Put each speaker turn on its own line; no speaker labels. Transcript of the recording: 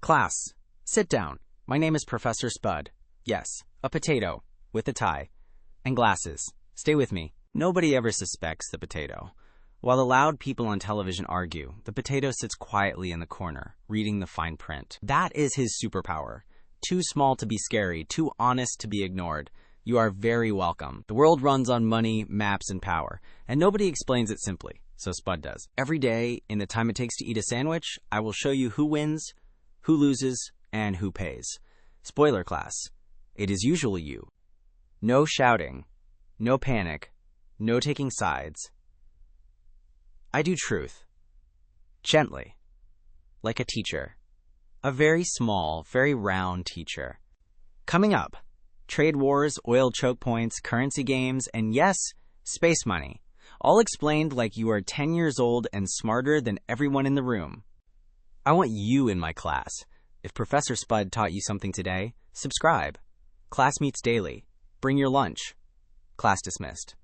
Class, sit down. My name is Professor Spud. Yes, a potato, with a tie, and glasses. Stay with me. Nobody ever suspects the potato. While the loud people on television argue, the potato sits quietly in the corner, reading the fine print. That is his superpower. Too small to be scary, too honest to be ignored. You are very welcome. The world runs on money, maps, and power, and nobody explains it simply, so Spud does. Every day, in the time it takes to eat a sandwich, I will show you who wins, who loses, and who pays. Spoiler class, it is usually you. No shouting, no panic, no taking sides. I do truth. Gently. Like a teacher. A very small, very round teacher. Coming up, trade wars, oil choke points, currency games, and yes, space money. All explained like you are 10 years old and smarter than everyone in the room. I want you in my class. If Professor Spud taught you something today, subscribe. Class meets daily. Bring your lunch. Class dismissed.